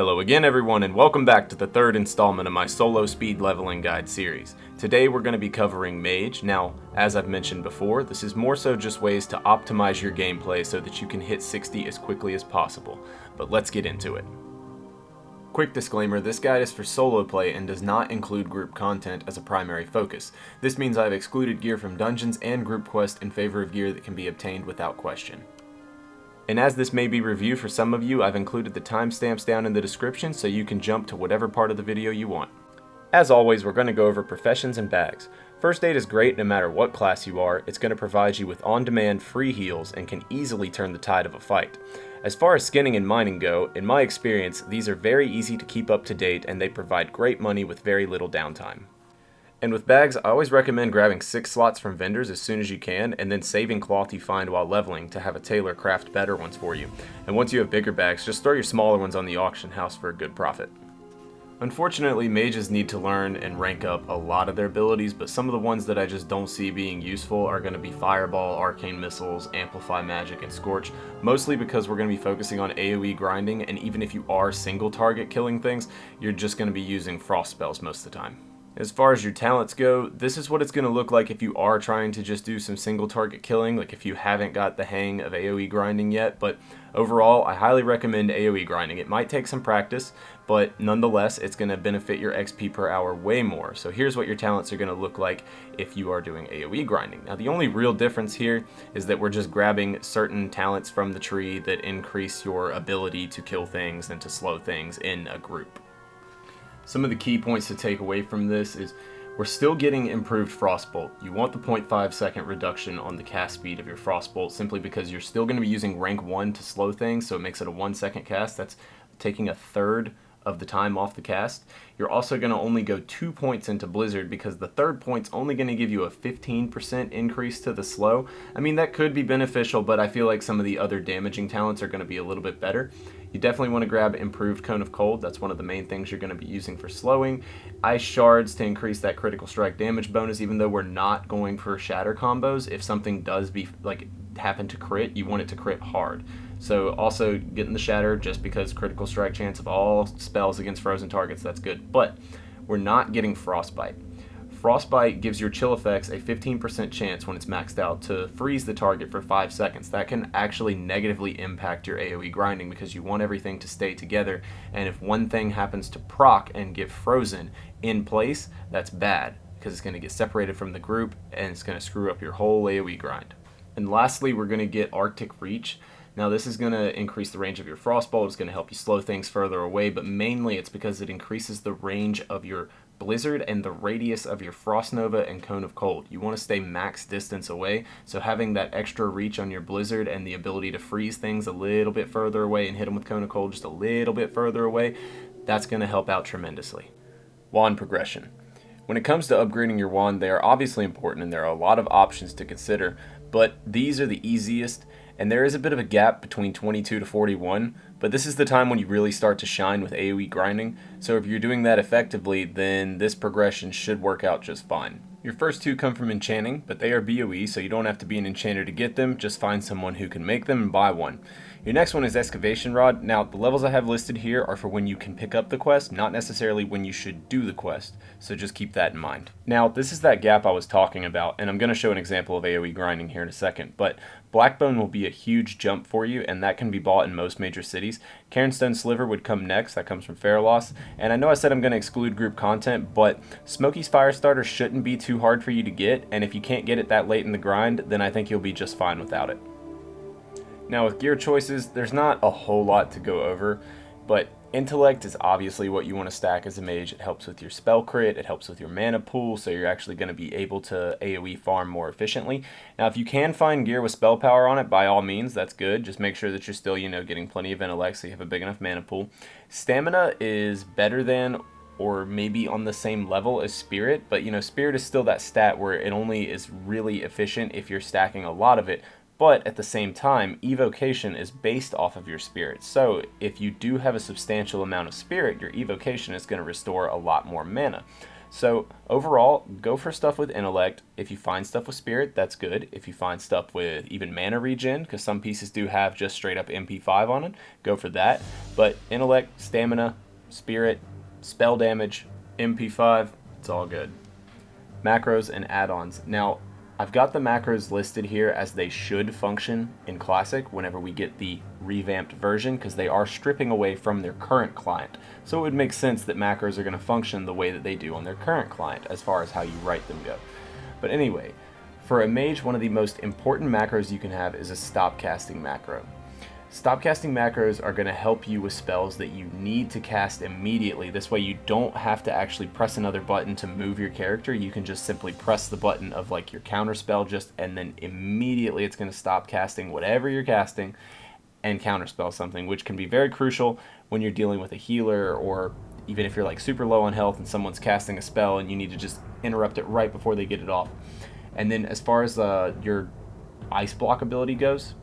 Hello again everyone, and welcome back to the third installment of my solo speed leveling guide series. Today we're going to be covering Mage. Now, as I've mentioned before, this is more so just ways to optimize your gameplay so that you can hit 60 as quickly as possible. But let's get into it. Quick disclaimer, this guide is for solo play and does not include group content as a primary focus. This means I've excluded gear from dungeons and group quests in favor of gear that can be obtained without question. And as this may be review for some of you, I've included the timestamps down in the description so you can jump to whatever part of the video you want. As always, we're going to go over professions and bags. First aid is great no matter what class you are. It's going to provide you with on-demand free heals and can easily turn the tide of a fight. As far as skinning and mining go, in my experience, these are very easy to keep up to date and they provide great money with very little downtime. And with bags, I always recommend grabbing 6 slots from vendors as soon as you can, and then saving cloth you find while leveling to have a tailor craft better ones for you. And once you have bigger bags, just throw your smaller ones on the auction house for a good profit. Unfortunately, mages need to learn and rank up a lot of their abilities, but some of the ones that I just don't see being useful are going to be Fireball, Arcane Missiles, Amplify Magic, and Scorch, mostly because we're going to be focusing on AoE grinding, and even if you are single target killing things, you're just going to be using frost spells most of the time. As far as your talents go, this is what it's going to look like if you are trying to just do some single target killing, like if you haven't got the hang of AoE grinding yet, but overall I highly recommend AoE grinding. It might take some practice, but nonetheless it's going to benefit your XP per hour way more. So here's what your talents are going to look like if you are doing AoE grinding. Now the only real difference here is that we're just grabbing certain talents from the tree that increase your ability to kill things and to slow things in a group. Some of the key points to take away from this is we're still getting improved Frostbolt. You want the 0.5 second reduction on the cast speed of your Frostbolt simply because you're still going to be using rank 1 to slow things, so it makes it a 1 second cast. That's taking a third of the time off the cast. You're also going to only go 2 points into Blizzard because the third point's only going to give you a 15% increase to the slow. I mean, that could be beneficial, but I feel like some of the other damaging talents are going to be a little bit better. You definitely want to grab Improved Cone of Cold. That's one of the main things you're going to be using for slowing. Ice Shards to increase that critical strike damage bonus, even though we're not going for shatter combos. If something does happen to crit, you want it to crit hard. So also getting the shatter just because critical strike chance of all spells against frozen targets, that's good. But we're not getting Frostbite. Frostbite gives your chill effects a 15% chance when it's maxed out to freeze the target for 5 seconds. That can actually negatively impact your AoE grinding because you want everything to stay together, and if one thing happens to proc and get frozen in place, that's bad because it's going to get separated from the group and it's going to screw up your whole AoE grind. And lastly, we're going to get Arctic Reach. Now this is going to increase the range of your Frostbolt, it's going to help you slow things further away, but mainly it's because it increases the range of your Blizzard and the radius of your Frost Nova and Cone of Cold. You want to stay max distance away, so having that extra reach on your Blizzard and the ability to freeze things a little bit further away and hit them with Cone of Cold just a little bit further away, that's going to help out tremendously. Wand progression. When it comes to upgrading your wand, they are obviously important and there are a lot of options to consider, but these are the easiest, and there is a bit of a gap between 22 to 41, but this is the time when you really start to shine with AoE grinding, so if you're doing that effectively, then this progression should work out just fine. Your first 2 come from enchanting, but they are BOE, so you don't have to be an enchanter to get them, just find someone who can make them and buy one. Your next one is Excavation Rod. Now, the levels I have listed here are for when you can pick up the quest, not necessarily when you should do the quest, so just keep that in mind. Now, this is that gap I was talking about, and I'm going to show an example of AoE grinding here in a second, but Blackbone will be a huge jump for you, and that can be bought in most major cities. Cairnstone Sliver would come next, that comes from Fairloss, and I know I said I'm going to exclude group content, but Smokey's Firestarter shouldn't be too hard for you to get, and if you can't get it that late in the grind, then I think you'll be just fine without it. Now with gear choices, there's not a whole lot to go over, but Intellect is obviously what you want to stack as a mage. It helps with your spell crit, it helps with your mana pool, so you're actually going to be able to AoE farm more efficiently. Now if you can find gear with spell power on it, by all means, that's good. Just make sure that you're still, getting plenty of intellect so you have a big enough mana pool. Stamina is better than or maybe on the same level as Spirit, but Spirit is still that stat where it only is really efficient if you're stacking a lot of it. But at the same time, evocation is based off of your spirit. So if you do have a substantial amount of spirit, your evocation is going to restore a lot more mana. So overall, go for stuff with intellect. If you find stuff with spirit, that's good. If you find stuff with even mana regen, because some pieces do have just straight up MP5 on it, go for that. But intellect, stamina, spirit, spell damage, MP5, it's all good. Macros and add-ons. Now, I've got the macros listed here as they should function in Classic whenever we get the revamped version, because they are stripping away from their current client. So it would make sense that macros are going to function the way that they do on their current client as far as how you write them go. But anyway, for a mage, one of the most important macros you can have is a stop casting macro. Stop casting macros are going to help you with spells that you need to cast immediately. This way you don't have to actually press another button to move your character. You can just simply press the button of like your counter spell and then immediately it's going to stop casting whatever you're casting and counterspell something, which can be very crucial when you're dealing with a healer, or even if you're like super low on health and someone's casting a spell and you need to just interrupt it right before they get it off. And then as far as your ice block ability goes,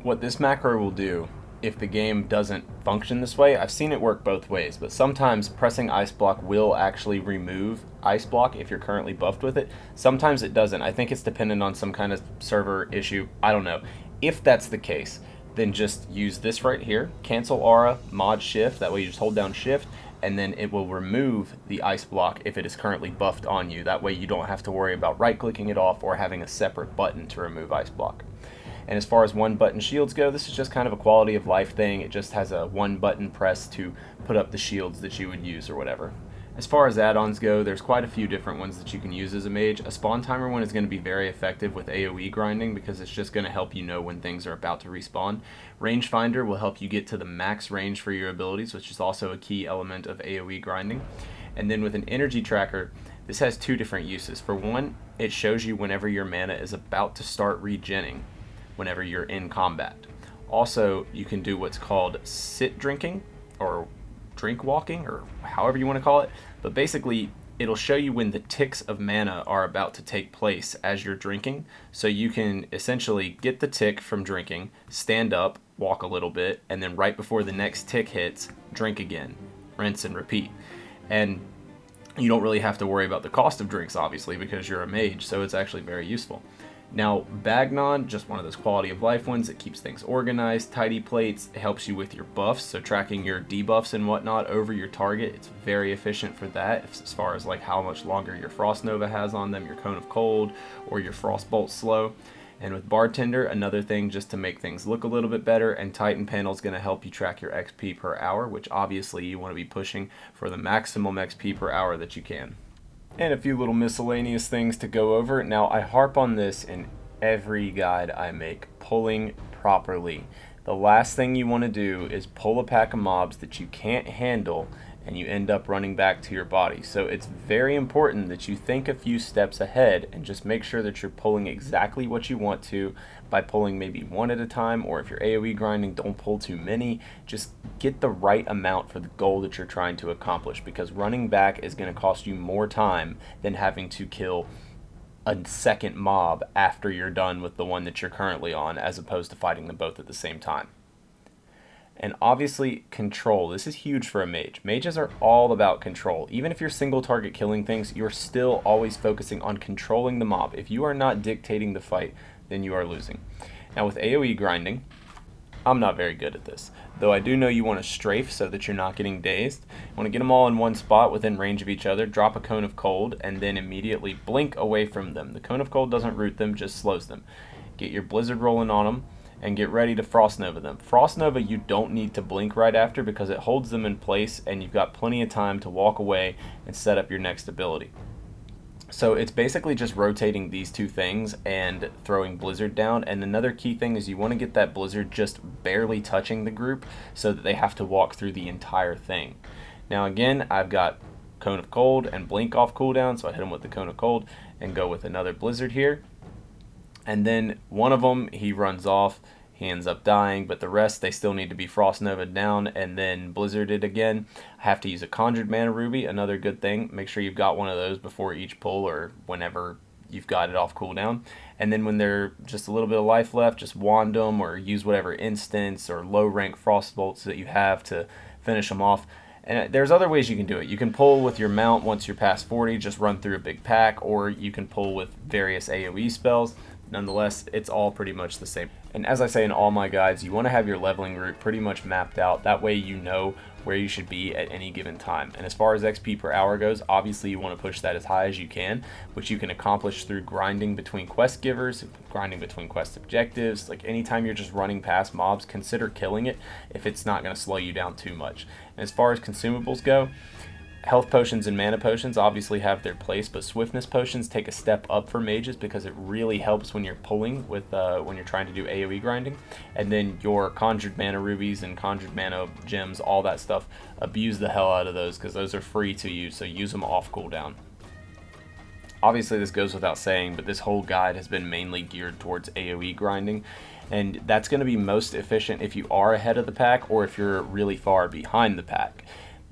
what this macro will do if the game doesn't function this way, I've seen it work both ways, but sometimes pressing ice block will actually remove ice block if you're currently buffed with it. Sometimes it doesn't. I think it's dependent on some kind of server issue. I don't know. If that's the case, then just use this right here, cancel aura, mod shift, that way you just hold down shift, and then it will remove the ice block if it is currently buffed on you. That way you don't have to worry about right-clicking it off or having a separate button to remove ice block. And as far as one button shields go, this is just kind of a quality of life thing. It just has a one button press to put up the shields that you would use or whatever. As far as add-ons go, there's quite a few different ones that you can use as a mage. A spawn timer one is going to be very effective with AoE grinding because it's just going to help you know when things are about to respawn. Rangefinder will help you get to the max range for your abilities, which is also a key element of AoE grinding. And then with an energy tracker, this has two different uses. For one, it shows you whenever your mana is about to start regenning whenever you're in combat. Also, you can do what's called sit drinking or drink walking, or however you want to call it, but basically it'll show you when the ticks of mana are about to take place as you're drinking, so you can essentially get the tick from drinking, stand up, walk a little bit, and then right before the next tick hits, drink again, rinse and repeat. And you don't really have to worry about the cost of drinks, obviously, because you're a mage, so it's actually very useful. Now, Bagnon, just one of those quality of life ones. It keeps things organized. Tidy plates, it helps you with your buffs, so tracking your debuffs and whatnot over your target. It's very efficient for that, as far as like how much longer your Frost Nova has on them, your Cone of Cold, or your Frostbolt Slow. And with Bartender, another thing just to make things look a little bit better, and Titan Panel is going to help you track your XP per hour, which obviously you want to be pushing for the maximum XP per hour that you can. And a few little miscellaneous things to go over. Now, I harp on this in every guide I make, pulling properly. The last thing you want to do is pull a pack of mobs that you can't handle and you end up running back to your body. So it's very important that you think a few steps ahead and just make sure that you're pulling exactly what you want to by pulling maybe one at a time, or if you're AoE grinding, don't pull too many. Just get the right amount for the goal that you're trying to accomplish, because running back is going to cost you more time than having to kill a second mob after you're done with the one that you're currently on, as opposed to fighting them both at the same time. And obviously, control. This is huge for a mage. Mages are all about control. Even if you're single target killing things, you're still always focusing on controlling the mob. If you are not dictating the fight, then you are losing. Now with AoE grinding, I'm not very good at this, though I do know you want to strafe so that you're not getting dazed. You want to get them all in one spot within range of each other, drop a Cone of Cold, and then immediately blink away from them. The Cone of Cold doesn't root them, just slows them. Get your Blizzard rolling on them, and get ready to Frost Nova them. Frost Nova you don't need to blink right after, because it holds them in place and you've got plenty of time to walk away and set up your next ability. So it's basically just rotating these two things and throwing Blizzard down. And another key thing is you want to get that Blizzard just barely touching the group so that they have to walk through the entire thing. Now again, I've got Cone of Cold and Blink off cooldown, so I hit them with the Cone of Cold and go with another Blizzard here. And then one of them, he runs off, he ends up dying, but the rest, they still need to be Frost Nova down and then Blizzarded again. I have to use a Conjured Mana Ruby, another good thing. Make sure you've got one of those before each pull, or whenever you've got it off cooldown. And then when they're just a little bit of life left, just wand them or use whatever instance or low rank Frostbolts that you have to finish them off. And there's other ways you can do it. You can pull with your mount once you're past 40, just run through a big pack, or you can pull with various AoE spells. Nonetheless, it's all pretty much the same. And as I say in all my guides, you want to have your leveling route pretty much mapped out. That way you know where you should be at any given time. And as far as XP per hour goes, obviously you want to push that as high as you can, which you can accomplish through grinding between quest givers, grinding between quest objectives. Like anytime you're just running past mobs, consider killing it if it's not going to slow you down too much. And as far as consumables go, health potions and mana potions obviously have their place, but swiftness potions take a step up for mages because it really helps when you're pulling with when you're trying to do AoE grinding. And then your conjured mana rubies and conjured mana gems, all that stuff, abuse the hell out of those because those are free to use, so use them off cooldown. Obviously this goes without saying, but this whole guide has been mainly geared towards AoE grinding, and that's going to be most efficient if you are ahead of the pack or if you're really far behind the pack.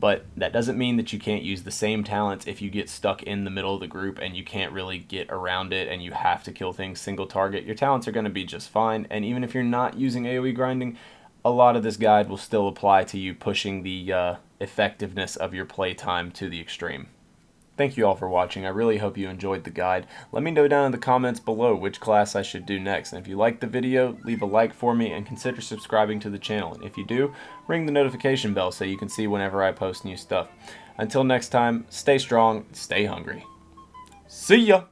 But that doesn't mean that you can't use the same talents if you get stuck in the middle of the group and you can't really get around it and you have to kill things single target. Your talents are going to be just fine, and even if you're not using AoE grinding, a lot of this guide will still apply to you pushing the effectiveness of your playtime to the extreme. Thank you all for watching. I really hope you enjoyed the guide. Let me know down in the comments below which class I should do next. And if you liked the video, leave a like for me and consider subscribing to the channel. And if you do, ring the notification bell so you can see whenever I post new stuff. Until next time, stay strong, stay hungry. See ya!